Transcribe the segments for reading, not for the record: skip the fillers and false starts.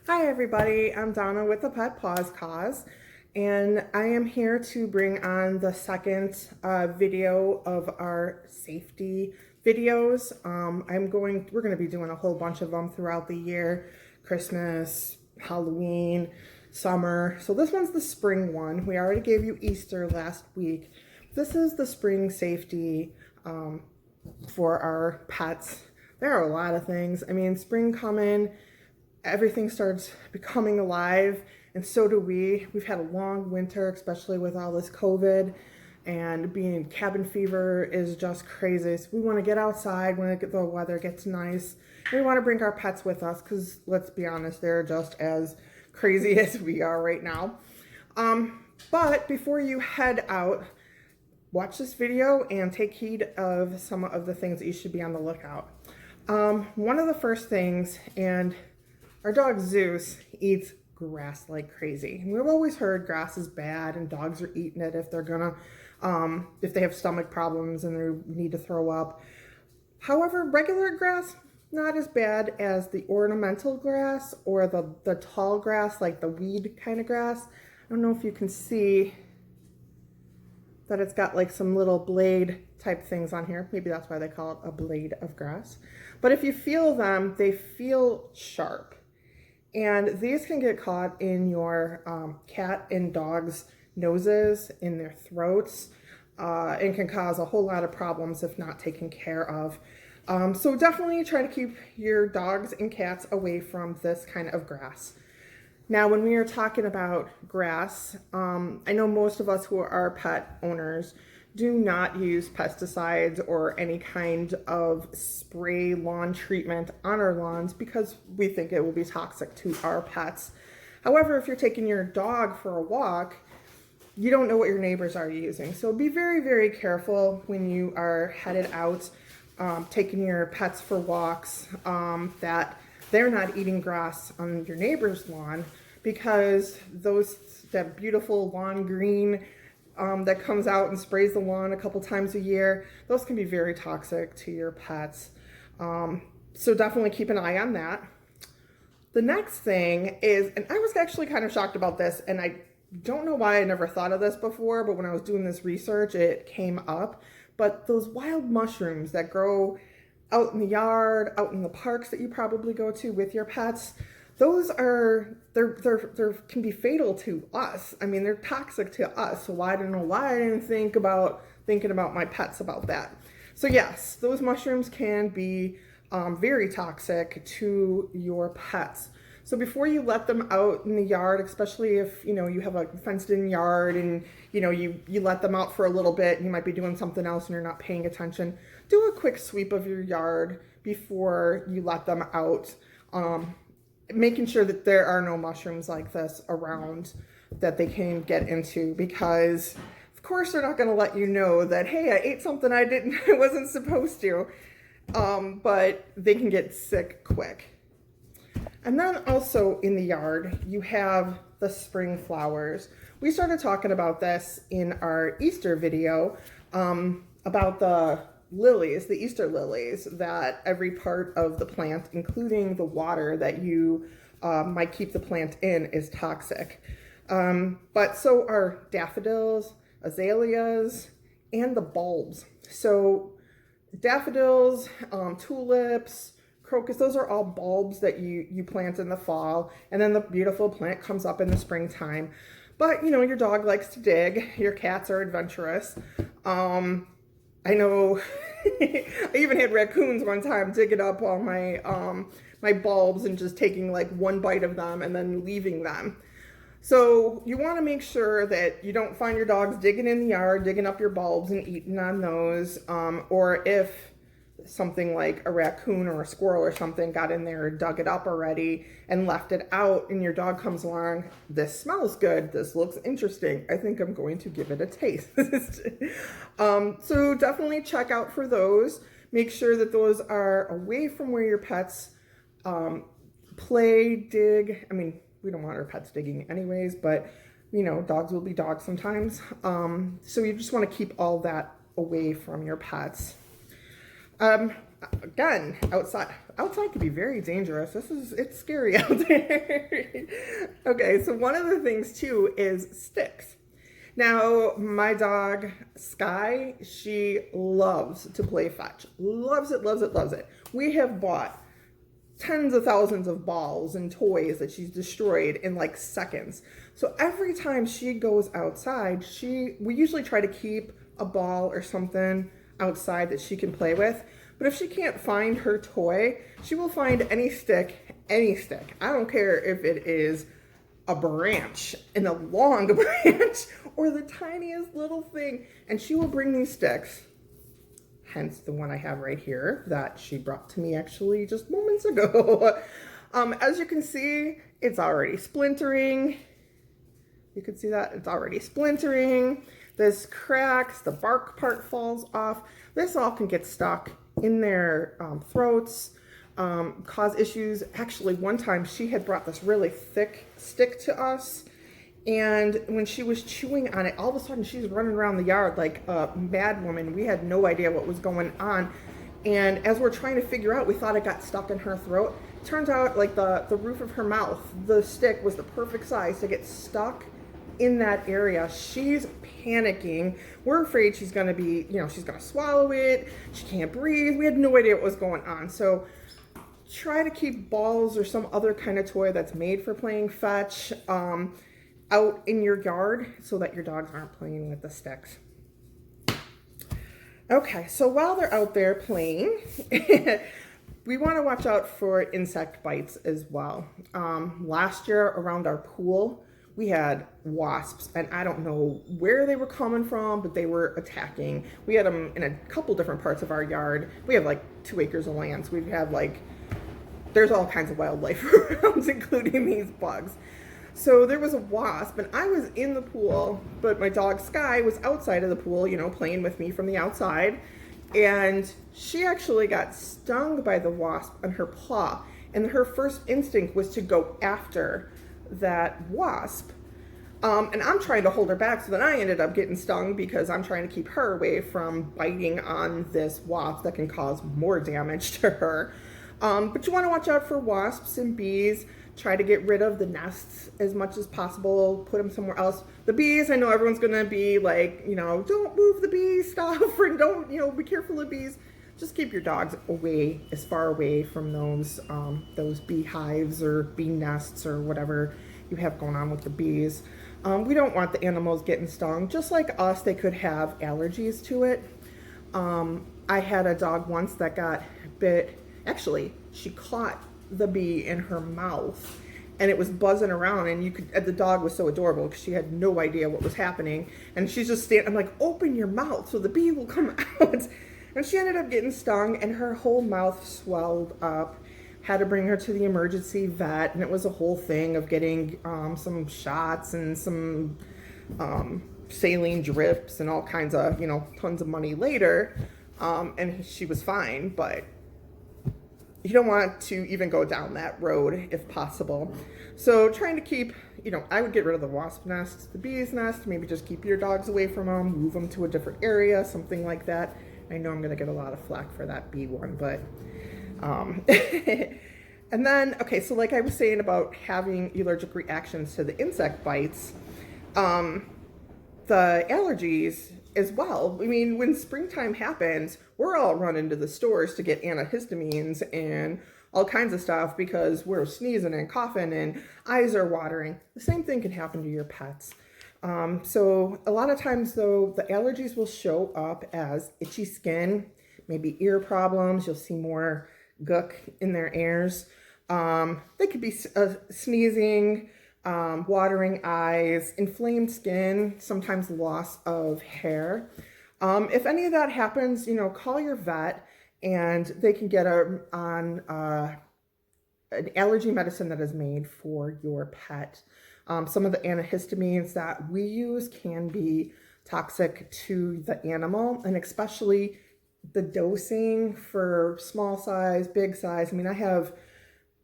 Hi everybody, I'm Donna with the Pet Paws Cause, and I am here to bring on the second video of our safety videos. We're going to be doing a whole bunch of them throughout the year, Christmas, Halloween, summer. So this one's the spring one. We already gave you Easter last week. This is the spring safety for our pets. There are a lot of things. I mean, spring coming, everything starts becoming alive, and so do we. We've had a long winter, especially with all this COVID, and being cabin fever is just crazy. So we want to get outside when the weather gets nice. And we want to bring our pets with us because, let's be honest, they're just as crazy as we are right now. But before you head out, watch this video and take heed of some of the things that you should be on the lookout. One of the first things, and our dog Zeus eats grass like crazy. And we've always heard grass is bad and dogs are eating it if they're gonna, if they have stomach problems and they need to throw up. However, regular grass, not as bad as the ornamental grass or the tall grass, like the weed kind of grass. I don't know if you can see that it's got like some little blade type things on here. Maybe that's why they call it a blade of grass. But if you feel them, they feel sharp. And these can get caught in your cat and dog's noses, in their throats, and can cause a whole lot of problems if not taken care of. So definitely try to keep your dogs and cats away from this kind of grass. Now, when we are talking about grass, I know most of us who are pet owners do not use pesticides or any kind of spray lawn treatment on our lawns because we think it will be toxic to our pets. However, if you're taking your dog for a walk, you don't know what your neighbors are using. So be very, very careful when you are headed out, taking your pets for walks, that they're not eating grass on your neighbor's lawn, because that beautiful lawn green that comes out and sprays the lawn a couple times a year, those can be very toxic to your pets. So definitely keep an eye on that. The next thing is, and I was actually kind of shocked about this, and I don't know why I never thought of this before, but when I was doing this research, it came up. But those wild mushrooms that grow out in the yard, out in the parks that you probably go to with your pets, those can be fatal to us. I mean, they're toxic to us. So I don't know why I didn't think about thinking about my pets about that. So yes, those mushrooms can be very toxic to your pets. So before you let them out in the yard, especially if you have a fenced-in yard and you let them out for a little bit and you might be doing something else and you're not paying attention, do a quick sweep of your yard before you let them out, making sure that there are no mushrooms like this around that they can get into, because of course they're not going to let you know that, hey, I ate something I wasn't supposed to, but they can get sick quick. And then also in the yard, you have the spring flowers. We started talking about this in our Easter video, about the lilies, the Easter lilies, that every part of the plant, including the water that you might keep the plant in, is toxic. But so are daffodils, azaleas, and the bulbs. So daffodils, tulips, crocus, those are all bulbs that you plant in the fall, and then the beautiful plant comes up in the springtime. But your dog likes to dig, your cats are adventurous. I know I even had raccoons one time digging up all my my bulbs and just taking like one bite of them and then leaving them. So you want to make sure that you don't find your dogs digging in the yard, digging up your bulbs and eating on those, or if something like a raccoon or a squirrel or something got in there, dug it up already and left it out, and your dog comes along, this smells good, this looks interesting, I think I'm going to give it a taste. So definitely check out for those. Make sure that those are away from where your pets play, dig. I mean, we don't want our pets digging anyways, but dogs will be dogs sometimes. So you just want to keep all that away from your pets. again, outside could be very dangerous. It's scary out there. Okay, so one of the things too is sticks. Now, my dog, Sky, she loves to play fetch. Loves it, loves it, loves it. We have bought tens of thousands of balls and toys that she's destroyed in like seconds. So every time she goes outside, we usually try to keep a ball or something outside that she can play with. But if she can't find her toy, she will find any stick. I don't care if it is a branch and a long branch or the tiniest little thing, and she will bring these sticks, hence the one I have right here that she brought to me actually just moments ago. As you can see, it's already splintering. You can see that it's already splintering. This cracks, the bark part falls off. This all can get stuck in their throats, cause issues. Actually, one time she had brought this really thick stick to us, and when she was chewing on it, all of a sudden she's running around the yard like a mad woman. We had no idea what was going on, and as we're trying to figure out, we thought it got stuck in her throat. Turns out like the roof of her mouth, the stick was the perfect size to get stuck in that area. She's panicking. We're afraid she's gonna be, she's gonna swallow it. She can't breathe. We had no idea what was going on. So try to keep balls or some other kind of toy that's made for playing fetch out in your yard so that your dogs aren't playing with the sticks. Okay, so while they're out there playing, we want to watch out for insect bites as well. Last year around our pool, we had wasps, and I don't know where they were coming from, but they were attacking. We had them in a couple different parts of our yard. We have like 2 acres of land, so we have there's all kinds of wildlife around, including these bugs. So there was a wasp, and I was in the pool, but my dog Sky was outside of the pool, playing with me from the outside, and she actually got stung by the wasp on her paw, and her first instinct was to go after that wasp. And I'm trying to hold her back, so then I ended up getting stung because I'm trying to keep her away from biting on this wasp that can cause more damage to her. But you want to watch out for wasps and bees. Try to get rid of the nests as much as possible. Put them somewhere else. The bees, I know everyone's going to be like, don't move the bee stuff, or don't, be careful of bees. Just keep your dogs away, as far away from those beehives or bee nests or whatever you have going on with the bees. We don't want the animals getting stung. Just like us, they could have allergies to it. I had a dog once that got bit. Actually, she caught the bee in her mouth, and it was buzzing around, and the dog was so adorable because she had no idea what was happening, and she's just standing. I'm like, open your mouth so the bee will come out. And she ended up getting stung, and her whole mouth swelled up. Had to bring her to the emergency vet, and it was a whole thing of getting some shots and some saline drips and all kinds of, tons of money later. And she was fine, but you don't want to even go down that road if possible. So trying to keep, I would get rid of the wasp nest, the bee's nest, maybe just keep your dogs away from them, move them to a different area, something like that. I know I'm going to get a lot of flack for that bee one, but and then, okay, so like I was saying about having allergic reactions to the insect bites, the allergies as well. I mean, when springtime happens, we're all running to the stores to get antihistamines and all kinds of stuff because we're sneezing and coughing and eyes are watering. The same thing can happen to your pets. So a lot of times though, the allergies will show up as itchy skin, maybe ear problems. You'll see more gook in their ears. They could be sneezing, watering eyes, inflamed skin, sometimes loss of hair. If any of that happens, call your vet, and they can get on an allergy medicine that is made for your pet. Some of the antihistamines that we use can be toxic to the animal, and especially the dosing for small size, big size. I mean, I have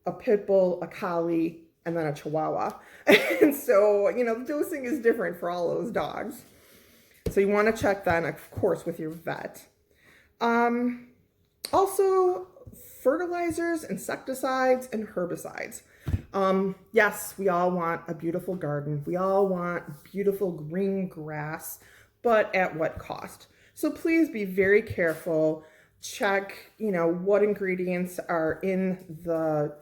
a pit bull, a collie, and then a chihuahua. And so, the dosing is different for all those dogs. So you want to check that, of course, with your vet. Also, fertilizers, insecticides, and herbicides. Yes, we all want a beautiful garden. We all want beautiful green grass, but at what cost? So please be very careful. Check, what ingredients are in the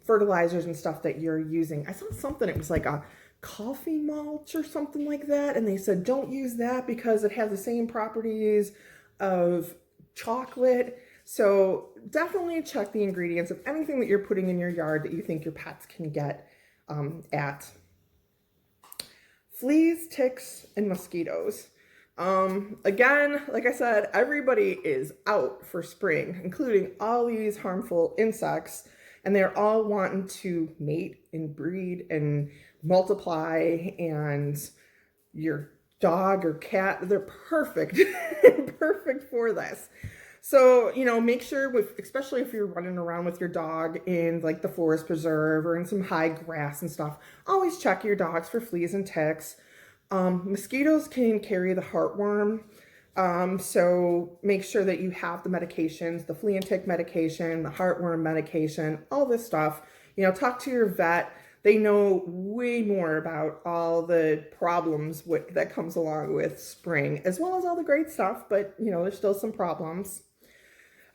fertilizers and stuff that you're using. I saw something, it was like a coffee mulch or something like that, and they said don't use that because it has the same properties of chocolate. So definitely check the ingredients of anything that you're putting in your yard that you think your pets can get at. Fleas, ticks, and mosquitoes. Again, like I said, everybody is out for spring, including all these harmful insects, and they're all wanting to mate and breed and multiply, and your dog or cat, they're perfect, perfect for this. So, make sure especially if you're running around with your dog in like the forest preserve or in some high grass and stuff, always check your dogs for fleas and ticks. Mosquitoes can carry the heartworm. So make sure that you have the medications, the flea and tick medication, the heartworm medication, all this stuff. Talk to your vet. They know way more about all the problems that comes along with spring, as well as all the great stuff, but there's still some problems.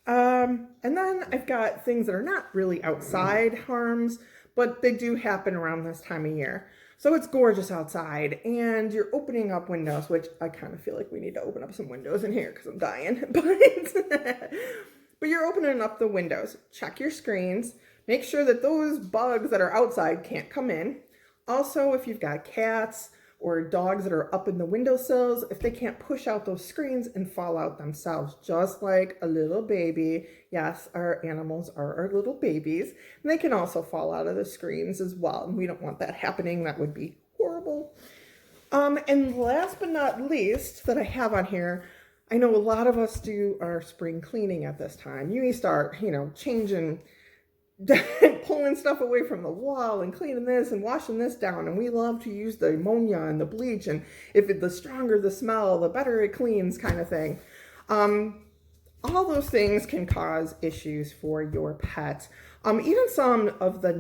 And then I've got things that are not really outside harms, but they do happen around this time of year. So it's gorgeous outside and you're opening up windows, which I kind of feel like we need to open up some windows in here because I'm dying. But you're opening up the windows. Check your screens. Make sure that those bugs that are outside can't come in. Also, if you've got cats or dogs that are up in the windowsills, if they can't push out those screens and fall out themselves, just like a little baby. Yes, our animals are our little babies, and they can also fall out of the screens as well, and we don't want that happening. That would be horrible. And last but not least that I have on here, I know a lot of us do our spring cleaning at this time. You start, changing, pulling stuff away from the wall and cleaning this and washing this down, and we love to use the ammonia and the bleach, and the stronger the smell, the better it cleans, kind of thing. All those things can cause issues for your pet. Even some of the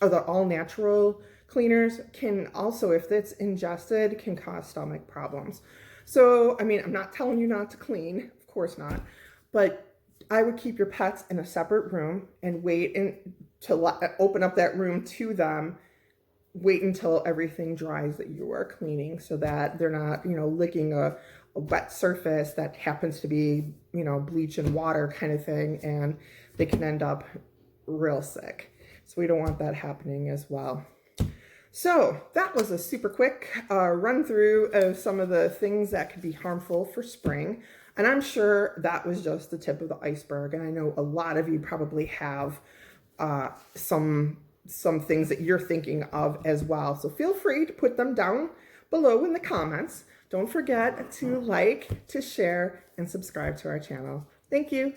or the all-natural cleaners can also, if it's ingested, can cause stomach problems. So, I'm not telling you not to clean, of course not, but I would keep your pets in a separate room and wait to open up that room to them. Wait until everything dries that you are cleaning so that they're not, licking a wet surface that happens to be, bleach and water kind of thing, and they can end up real sick. So we don't want that happening as well. So that was a super quick run through of some of the things that could be harmful for spring. And I'm sure that was just the tip of the iceberg. And I know a lot of you probably have some things that you're thinking of as well. So feel free to put them down below in the comments. Don't forget to like, to share, and subscribe to our channel. Thank you.